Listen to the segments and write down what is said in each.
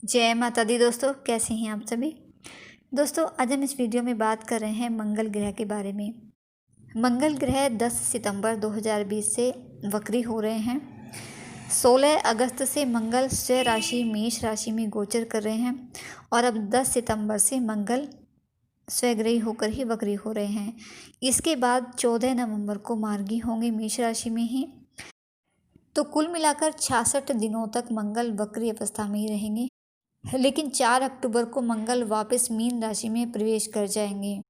जय माता दी दोस्तों, कैसे हैं आप सभी। दोस्तों, आज हम इस वीडियो में बात कर रहे हैं मंगल ग्रह के बारे में। मंगल ग्रह 10 सितंबर 2020 से वक्री हो रहे हैं। 16 अगस्त से मंगल स्वयं राशि मेष राशि में गोचर कर रहे हैं और अब 10 सितंबर से मंगल स्वग्रही होकर ही वक्री हो रहे हैं। इसके बाद 14 नवंबर को मार्गी होंगे मेष राशि में ही। तो कुल मिलाकर 66 दिनों तक मंगल वक्री अवस्था में ही रहेंगे, लेकिन 4 अक्टूबर को मंगल वापस मीन राशि में प्रवेश कर जाएंगे।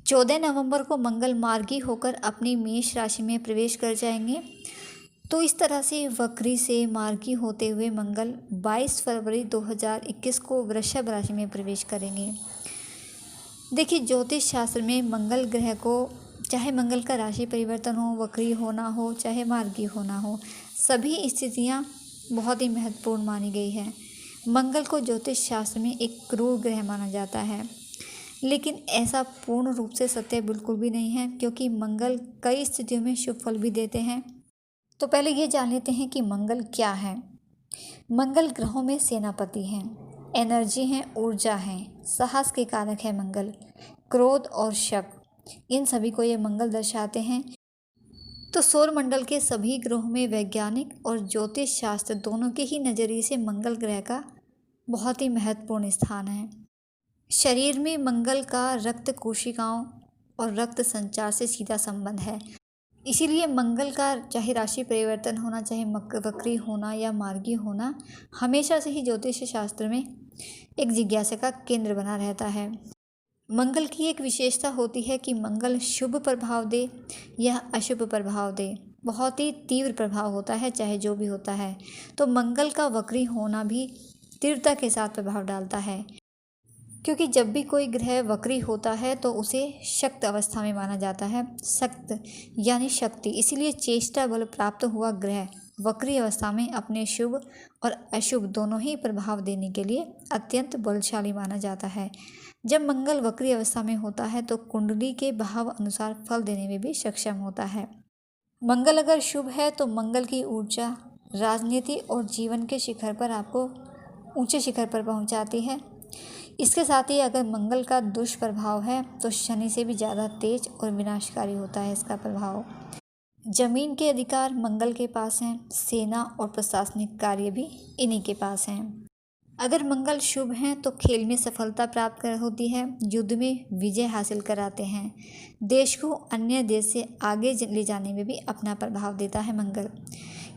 14 नवंबर को मंगल मार्गी होकर अपनी मेष राशि में प्रवेश कर जाएंगे। तो इस तरह से वक्री से मार्गी होते हुए मंगल 22 फरवरी 2021 को वृषभ राशि में प्रवेश करेंगे। देखिए, ज्योतिष शास्त्र में मंगल ग्रह को, चाहे मंगल का राशि परिवर्तन हो, वक्री होना हो, चाहे मार्गी होना हो, सभी स्थितियाँ बहुत ही महत्वपूर्ण मानी गई है। मंगल को ज्योतिष शास्त्र में एक क्रूर ग्रह माना जाता है, लेकिन ऐसा पूर्ण रूप से सत्य बिल्कुल भी नहीं है, क्योंकि मंगल कई स्थितियों में शुभ फल भी देते हैं। तो पहले ये जान लेते हैं कि मंगल क्या है। मंगल ग्रहों में सेनापति हैं, एनर्जी हैं, ऊर्जा हैं, साहस के कारक है मंगल, क्रोध और शक, इन सभी को ये मंगल दर्शाते हैं। तो सौर मंडल के सभी ग्रहों में वैज्ञानिक और ज्योतिष शास्त्र दोनों के ही नज़रिए से मंगल ग्रह का बहुत ही महत्वपूर्ण स्थान है। शरीर में मंगल का रक्त कोशिकाओं और रक्त संचार से सीधा संबंध है। इसीलिए मंगल का चाहे राशि परिवर्तन होना, चाहे वक्री होना या मार्गी होना, हमेशा से ही ज्योतिष शास्त्र में एक जिज्ञासा का केंद्र बना रहता है। मंगल की एक विशेषता होती है कि मंगल शुभ प्रभाव दे या अशुभ प्रभाव दे, बहुत ही तीव्र प्रभाव होता है, चाहे जो भी होता है। तो मंगल का वक्री होना भी तीव्रता के साथ प्रभाव डालता है, क्योंकि जब भी कोई ग्रह वक्री होता है तो उसे शक्त अवस्था में माना जाता है। शक्त यानी शक्ति, इसीलिए चेष्टा बल प्राप्त हुआ ग्रह वक्री अवस्था में अपने शुभ और अशुभ दोनों ही प्रभाव देने के लिए अत्यंत बलशाली माना जाता है। जब मंगल वक्री अवस्था में होता है तो कुंडली के भाव अनुसार फल देने में भी सक्षम होता है। मंगल अगर शुभ है तो मंगल की ऊर्जा राजनीति और जीवन के शिखर पर आपको ऊंचे शिखर पर पहुंचाती है। इसके साथ ही अगर मंगल का दुष्प्रभाव है तो शनि से भी ज़्यादा तेज और विनाशकारी होता है इसका प्रभाव। जमीन के अधिकार मंगल के पास हैं, सेना और प्रशासनिक कार्य भी इन्हीं के पास हैं। अगर मंगल शुभ हैं तो खेल में सफलता प्राप्त होती है, युद्ध में विजय हासिल कराते हैं, देश को अन्य देश से आगे ले जाने में भी अपना प्रभाव देता है मंगल,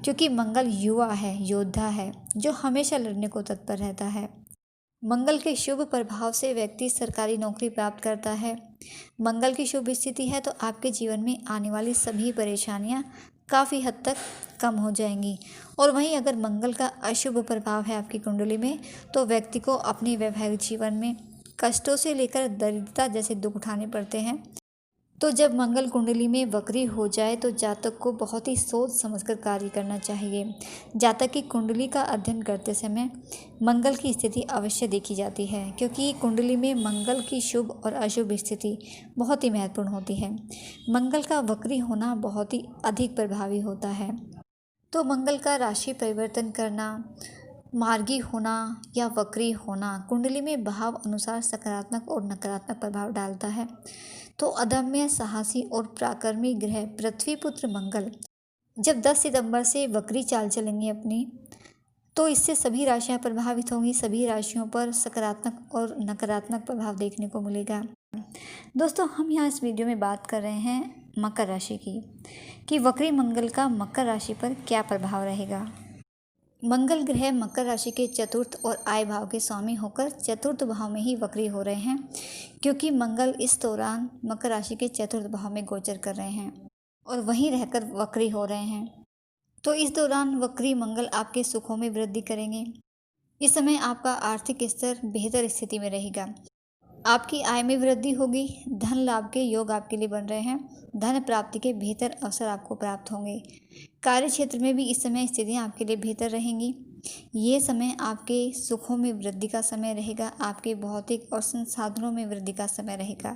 क्योंकि मंगल युवा है, योद्धा है, जो हमेशा लड़ने को तत्पर रहता है। मंगल के शुभ प्रभाव से व्यक्ति सरकारी नौकरी प्राप्त करता है। मंगल की शुभ स्थिति है तो आपके जीवन में आने वाली सभी परेशानियां काफ़ी हद तक कम हो जाएंगी। और वहीं अगर मंगल का अशुभ प्रभाव है आपकी कुंडली में तो व्यक्ति को अपने वैवाहिक जीवन में कष्टों से लेकर दरिद्रता जैसे दुख उठाने पड़ते हैं। तो जब मंगल कुंडली में वक्री हो जाए तो जातक को बहुत ही सोच समझकर कार्य करना चाहिए। जातक की कुंडली का अध्ययन करते समय मंगल की स्थिति अवश्य देखी जाती है, क्योंकि कुंडली में मंगल की शुभ और अशुभ स्थिति बहुत ही महत्वपूर्ण होती है। मंगल का वक्री होना बहुत ही अधिक प्रभावी होता है। तो मंगल का राशि परिवर्तन करना, मार्गी होना या वक्री होना कुंडली में भाव अनुसार सकारात्मक और नकारात्मक प्रभाव डालता है। तो अदम्य साहसी और पराक्रमी ग्रह पृथ्वी पुत्र मंगल जब 10 सितंबर से वक्री चाल चलेंगे अपनी, तो इससे सभी राशियां प्रभावित होंगी। सभी राशियों पर सकारात्मक और नकारात्मक प्रभाव देखने को मिलेगा। दोस्तों, हम यहाँ इस वीडियो में बात कर रहे हैं मकर राशि की, कि वक्री मंगल का मकर राशि पर क्या प्रभाव रहेगा। मंगल ग्रह मकर राशि के चतुर्थ और आय भाव के स्वामी होकर चतुर्थ भाव में ही वक्री हो रहे हैं, क्योंकि मंगल इस दौरान मकर राशि के चतुर्थ भाव में गोचर कर रहे हैं और वहीं रहकर वक्री हो रहे हैं। तो इस दौरान वक्री मंगल आपके सुखों में वृद्धि करेंगे। इस समय आपका आर्थिक स्तर बेहतर स्थिति में रहेगा, आपकी आय में वृद्धि होगी, धन लाभ के योग आपके लिए बन रहे हैं, धन प्राप्ति के बेहतर अवसर आपको प्राप्त होंगे। कार्य क्षेत्र में भी इस समय स्थितियाँ आपके लिए बेहतर रहेंगी। ये समय आपके सुखों में वृद्धि का समय रहेगा, आपके भौतिक और संसाधनों में वृद्धि का समय रहेगा।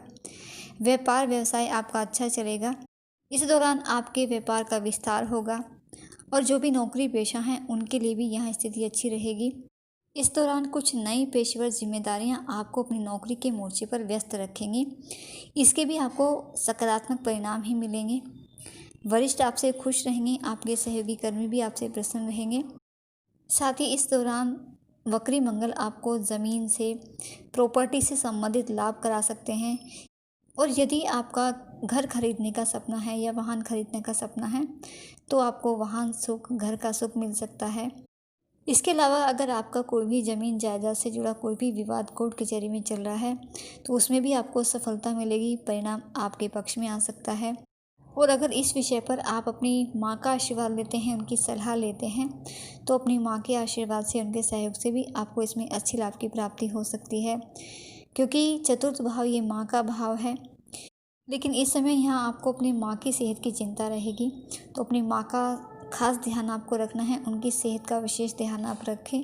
व्यापार व्यवसाय आपका अच्छा चलेगा। इस दौरान आपके व्यापार का विस्तार होगा और जो भी नौकरी पेशा हैं उनके लिए भी यहाँ स्थिति अच्छी रहेगी। इस दौरान कुछ नई पेशेवर जिम्मेदारियां आपको अपनी नौकरी के मोर्चे पर व्यस्त रखेंगी। इसके भी आपको सकारात्मक परिणाम ही मिलेंगे। वरिष्ठ आपसे खुश रहेंगे, आपके सहयोगी कर्मी भी आपसे प्रसन्न रहेंगे। साथ ही इस दौरान वक्री मंगल आपको ज़मीन से, प्रॉपर्टी से संबंधित लाभ करा सकते हैं। और यदि आपका घर खरीदने का सपना है या वाहन खरीदने का सपना है, तो आपको वाहन सुख, घर का सुख मिल सकता है। इसके अलावा अगर आपका कोई भी ज़मीन जायदाद से जुड़ा कोई भी विवाद कोर्ट कचहरी में चल रहा है, तो उसमें भी आपको सफलता मिलेगी, परिणाम आपके पक्ष में आ सकता है। और अगर इस विषय पर आप अपनी माँ का आशीर्वाद लेते हैं, उनकी सलाह लेते हैं, तो अपनी माँ के आशीर्वाद से, उनके सहयोग से भी आपको इसमें अच्छे लाभ की प्राप्ति हो सकती है, क्योंकि चतुर्थ भाव ये माँ का भाव है। लेकिन इस समय यहाँ आपको अपनी माँ की सेहत की चिंता रहेगी, तो अपनी माँ का खास ध्यान आपको रखना है, उनकी सेहत का विशेष ध्यान आप रखें।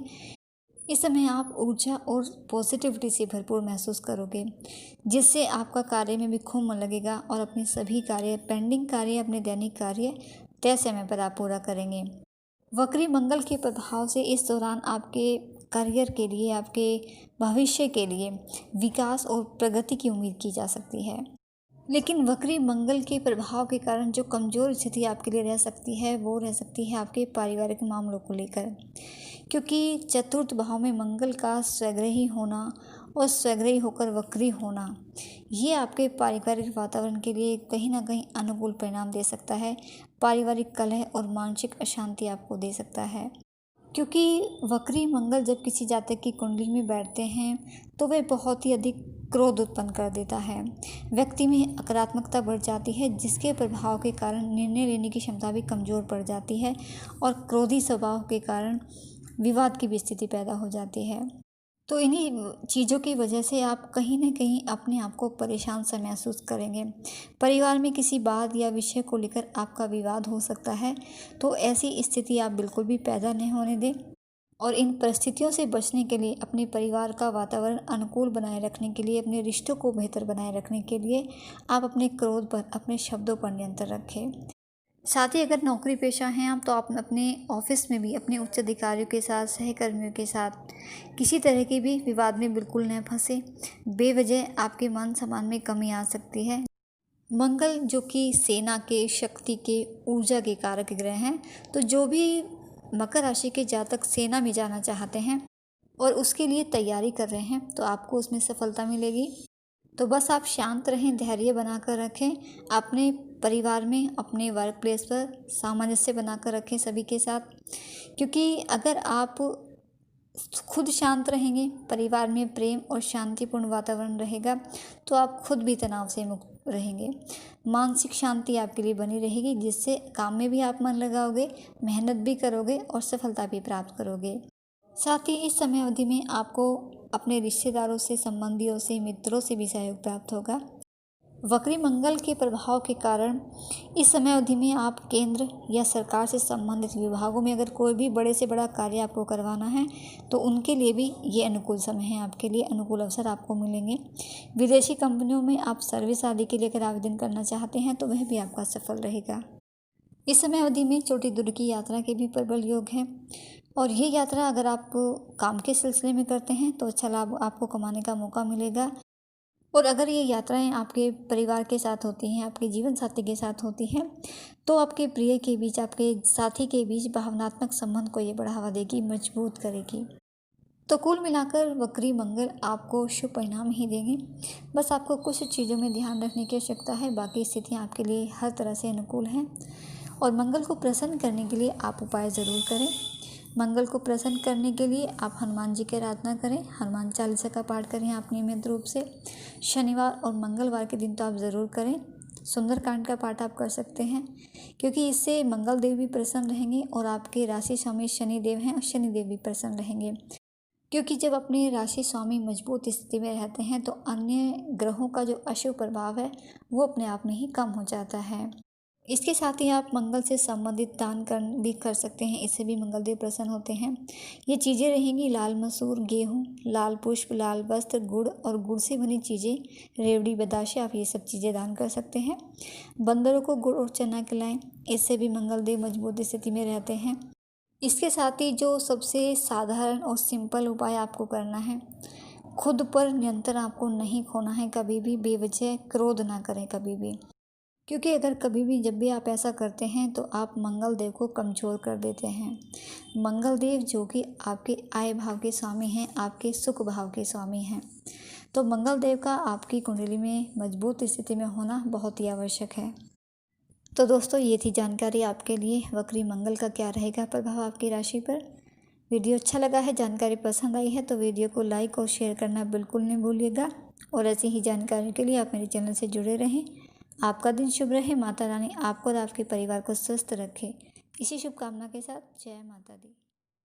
इस समय आप ऊर्जा और पॉजिटिविटी से भरपूर महसूस करोगे, जिससे आपका कार्य में भी खूब मन लगेगा और अपने सभी कार्य, पेंडिंग कार्य, अपने दैनिक कार्य तय समय पर आप पूरा करेंगे। वक्री मंगल के प्रभाव से इस दौरान आपके करियर के लिए, आपके भविष्य के लिए विकास और प्रगति की उम्मीद की जा सकती है। लेकिन वक्री मंगल के प्रभाव के कारण जो कमज़ोर स्थिति आपके लिए रह सकती है, वो रह सकती है आपके पारिवारिक मामलों को लेकर, क्योंकि चतुर्थ भाव में मंगल का स्वग्रही होना और स्वग्रही होकर वक्री होना, ये आपके पारिवारिक वातावरण के लिए कहीं ना कहीं अनुकूल परिणाम दे सकता है। पारिवारिक कलह और मानसिक अशांति आपको दे सकता है, क्योंकि वक्री मंगल जब किसी जातक की कुंडली में बैठते हैं, तो वे बहुत ही अधिक क्रोध उत्पन्न कर देता है। व्यक्ति में नकारात्मकता बढ़ जाती है, जिसके प्रभाव के कारण निर्णय लेने की क्षमता भी कमज़ोर पड़ जाती है और क्रोधी स्वभाव के कारण विवाद की भी स्थिति पैदा हो जाती है। तो इन्हीं चीज़ों की वजह से आप कहीं न कहीं अपने आप को परेशान सा महसूस करेंगे। परिवार में किसी बात या विषय को लेकर आपका विवाद हो सकता है, तो ऐसी स्थिति आप बिल्कुल भी पैदा नहीं होने दें। और इन परिस्थितियों से बचने के लिए, अपने परिवार का वातावरण अनुकूल बनाए रखने के लिए, अपने रिश्तों को बेहतर बनाए रखने के लिए आप अपने क्रोध पर, अपने शब्दों पर नियंत्रण रखें। साथ ही अगर नौकरी पेशा हैं आप, तो आप अपने ऑफिस में भी अपने उच्च अधिकारियों के साथ, सहकर्मियों के साथ किसी तरह के भी विवाद में बिल्कुल न फंसे। बेवजह आपके मान सम्मान में कमी आ सकती है। मंगल जो कि सेना के, शक्ति के, ऊर्जा के कारक ग्रह हैं, तो जो भी मकर राशि के जातक सेना में जाना चाहते हैं और उसके लिए तैयारी कर रहे हैं, तो आपको उसमें सफलता मिलेगी। तो बस आप शांत रहें, धैर्य बनाकर रखें, अपने परिवार में, अपने वर्क प्लेस पर सामंजस्य बनाकर रखें सभी के साथ, क्योंकि अगर आप खुद शांत रहेंगे, परिवार में प्रेम और शांतिपूर्ण वातावरण रहेगा, तो आप खुद भी तनाव से मुक्त रहेंगे। मानसिक शांति आपके लिए बनी रहेगी, जिससे काम में भी आप मन लगाओगे, मेहनत भी करोगे और सफलता भी प्राप्त करोगे। साथ ही इस समय अवधि में आपको अपने रिश्तेदारों से, संबंधियों से, मित्रों से भी सहयोग प्राप्त होगा। वक्री मंगल के प्रभाव के कारण इस समय अवधि में आप केंद्र या सरकार से संबंधित विभागों में अगर कोई भी बड़े से बड़ा कार्य आपको करवाना है, तो उनके लिए भी ये अनुकूल समय है, आपके लिए अनुकूल अवसर आपको मिलेंगे। विदेशी कंपनियों में आप सर्विस आदि के लिए अगर आवेदन करना चाहते हैं, तो वह भी आपका सफल रहेगा। इस समय अवधि में छोटी दूरी की यात्रा के भी प्रबल योग हैं, और ये यात्रा अगर आप काम के सिलसिले में करते हैं, तो अच्छा लाभ आपको कमाने का मौका मिलेगा। और अगर ये यात्राएं आपके परिवार के साथ होती हैं, आपके जीवन साथी के साथ होती हैं, तो आपके प्रिय के बीच, आपके साथी के बीच भावनात्मक संबंध को ये बढ़ावा देगी, मजबूत करेगी। तो कुल मिलाकर वक्री मंगल आपको शुभ परिणाम ही देंगे। बस आपको कुछ चीज़ों में ध्यान रखने की आवश्यकता है, बाकी स्थितियाँ आपके लिए हर तरह से अनुकूल हैं। और मंगल को प्रसन्न करने के लिए आप उपाय ज़रूर करें। मंगल को प्रसन्न करने के लिए आप हनुमान जी की आराधना करें, हनुमान चालीसा का पाठ करें आप नियमित रूप से। शनिवार और मंगलवार के दिन तो आप ज़रूर करें। सुंदरकांड का पाठ आप कर सकते हैं, क्योंकि इससे मंगल देव भी प्रसन्न रहेंगे और आपके राशि स्वामी शनि देव हैं, और शनि देव भी प्रसन्न रहेंगे। क्योंकि जब अपने राशि स्वामी मजबूत स्थिति में रहते हैं, तो अन्य ग्रहों का जो अशुभ प्रभाव है, वो अपने आप में ही कम हो जाता है। इसके साथ ही आप मंगल से संबंधित दान भी कर सकते हैं, इससे भी मंगल देव प्रसन्न होते हैं। ये चीज़ें रहेंगी लाल मसूर, गेहूँ, लाल पुष्प, लाल वस्त्र, गुड़ और गुड़ से बनी चीज़ें, रेवड़ी, बताशे, आप ये सब चीज़ें दान कर सकते हैं। बंदरों को गुड़ और चना खिलाएं, इससे भी मंगल देव मजबूत स्थिति में रहते हैं। इसके साथ ही जो सबसे साधारण और सिंपल उपाय आपको करना है, खुद पर नियंत्रण आपको नहीं खोना है। कभी भी बेवजह क्रोध ना करें कभी भी, क्योंकि अगर कभी भी जब भी आप ऐसा करते हैं तो आप मंगल देव को कमज़ोर कर देते हैं। मंगल देव जो कि आपके आय भाव के स्वामी हैं, आपके सुख भाव के स्वामी हैं, तो मंगल देव का आपकी कुंडली में मजबूत स्थिति में होना बहुत ही आवश्यक है। तो दोस्तों, ये थी जानकारी आपके लिए वक्री मंगल का क्या रहेगा प्रभाव आपकी राशि पर। वीडियो अच्छा लगा है, जानकारी पसंद आई है तो वीडियो को लाइक और शेयर करना बिल्कुल नहीं भूलिएगा। और ऐसी ही जानकारी के लिए आप मेरे चैनल से जुड़े रहें। आपका दिन शुभ रहे। माता रानी आपको और आपके परिवार को स्वस्थ रखे। इसी शुभकामना के साथ जय माता दी।